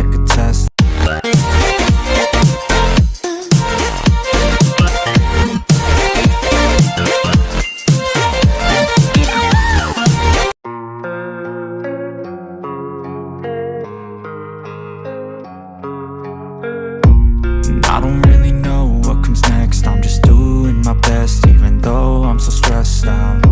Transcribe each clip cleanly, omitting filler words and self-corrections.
like a test. I don't really know what comes next. I'm just doing my best, even though I'm so stressed out.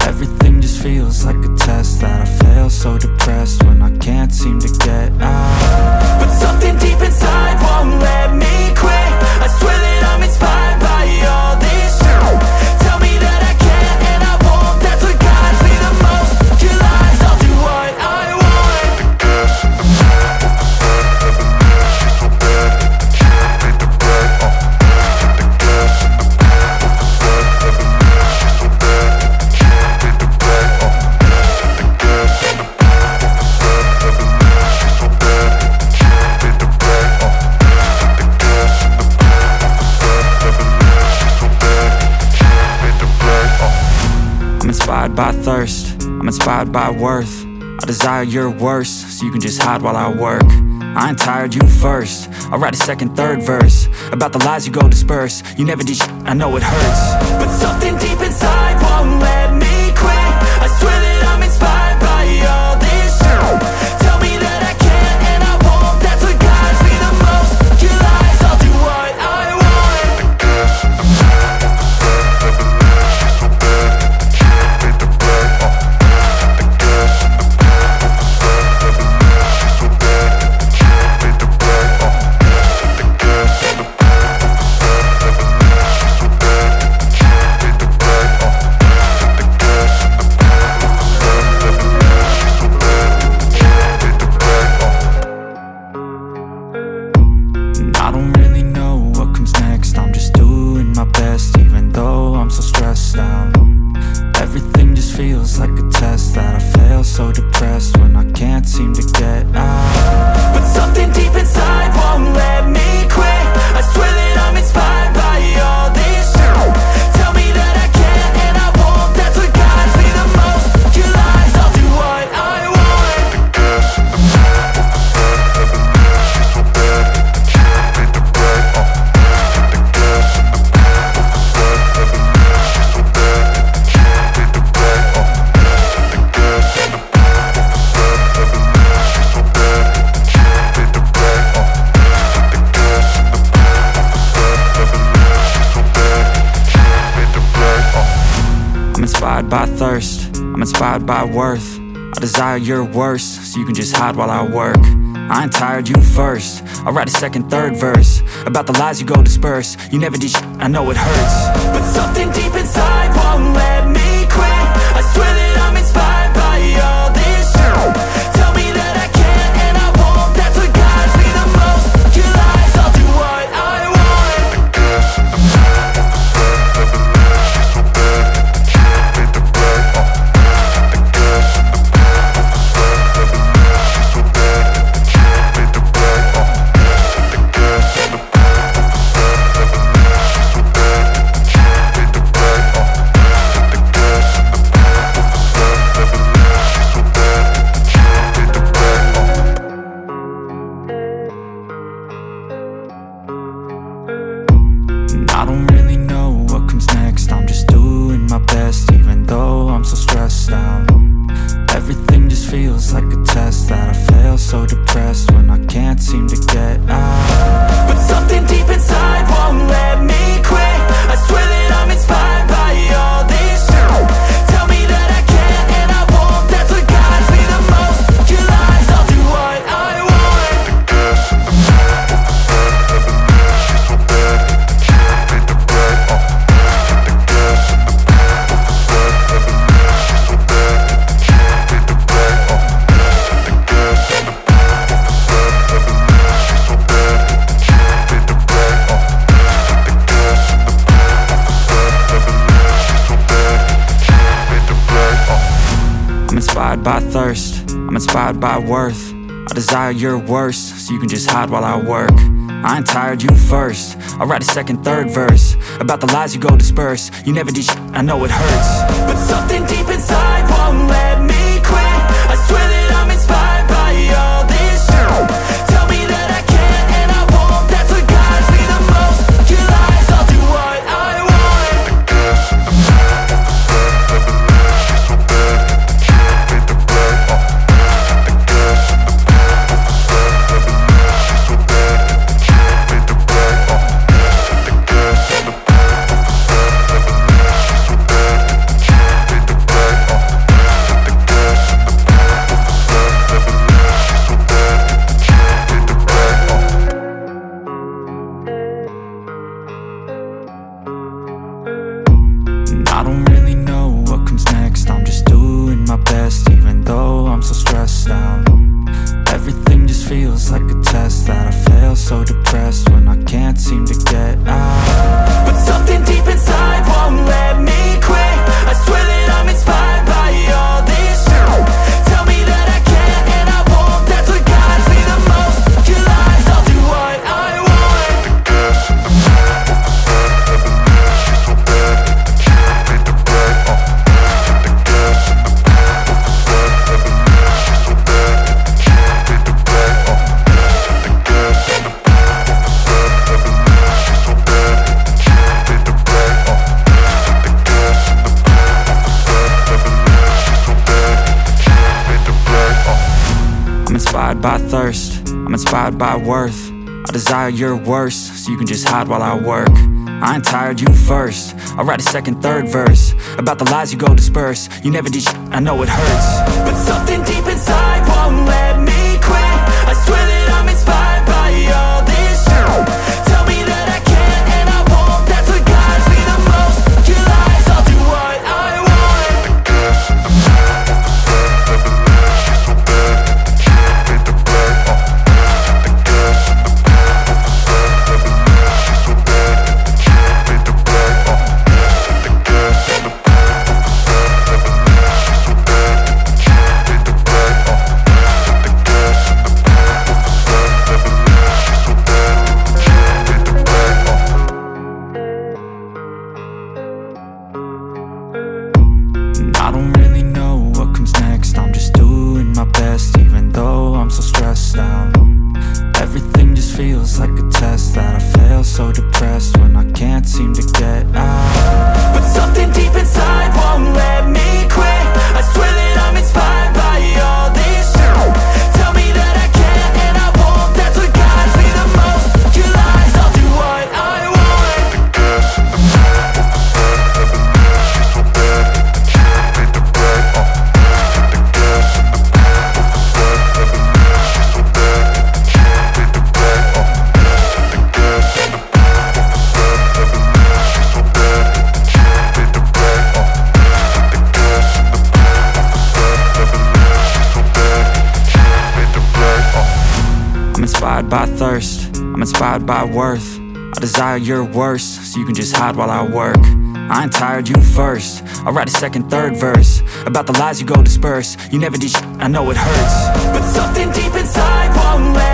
Everything just feels like a test that I fail, so depressed when I can't seem to get out. But something deep inside won't let me quit. I swear that I'm inspired by all this shit. Tell me that I can't and I won't. That's what guides me the most. Your lies, I'll do what I want. Inspired by thirst, I'm inspired by worth. I desire your worst, so you can just hide while I work. I ain't tired, you first. I'll write a second, third verse about the lies you go disperse. You never did shit, I know it hurts. But something deep inside won't let me quit. I swear that I'm inspired by all this shit. Tell me that I can't and I won't. That's what guides me the most. Your lies, I'll do what I want. I don't really know what comes next. I'm just doing my best, even though I'm so stressed out. Everything just feels like a test that I fail, so depressed when I can't seem to get out. But something deep inside won't let me quit. I swear that I'm inspired by all this shit. Tell me that I can't and I won't. That's what guides me the most. Your lies, I'll do what I want. I'm inspired by thirst, I'm inspired by worth. I desire your worst, so you can just hide while I work. I ain't tired, you first. I'll write a second, third verse about the lies you go disperse. You never did shit, I know it hurts. But something deep inside won't let me quit. I swear that I'm inspired by all this shit. Tell me that I can't and I won't. That's what guides me the most. Your lies, I'll do what I want. I don't really know what comes next. I'm just doing my best, even though I'm so stressed out. Everything just feels like a test that I fail, so depressed when I can't seem to get out. But something deep inside won't let me quit. I swear that I'm inspired by all this shit. Tell me that I can't and I won't. That's what guides me the most. Your lies, I'll do what I want. I'm inspired by thirst, I'm inspired by worth. I desire your worst, so you can just hide while I work. I ain't tired, you first. I'll write a second, third verse about the lies you go disperse. You never did shit, I know it hurts. But something deep inside won't let me quit. I swear that I'm inspired by all this shit. test that I fail, so depressed when I can't seem to get out. But something deep inside won't let me quit. I swear that I'm inspired by all this shit. Tell me that I can't and I won't. That's what guides me the most. Your lies, I'll do what I want. I'm inspired by thirst, I'm inspired by worth. I desire your worst, so you can just hide while I work. I ain't tired, you first. I'll write a second, third verse about the lies you go disperse. You never did shit, I know it hurts. But something deep inside won't let me quit. I swear that I'm inspired by all this shit. Tell me that I can't and I won't. That's what guides me the most. Your lies, I'll do what I want. I don't really know what comes next. I'm just doing my best, even though I'm so stressed out. Everything just feels like a test that I fail, so depressed when I can't seem to get out. But something deep inside won't let me quit. I swear that I'm inspired by all this shit. Tell me that I can't and I won't. That's what guides me the most. Your lies, I'll do what I want. I'm inspired by thirst, I'm inspired by worth. I desire your worst, so you can just hide while I work. I ain't tired, you first. I'll write a second, third verse about the lies you go disperse. You never did shit, I know it hurts. But something deep inside won't let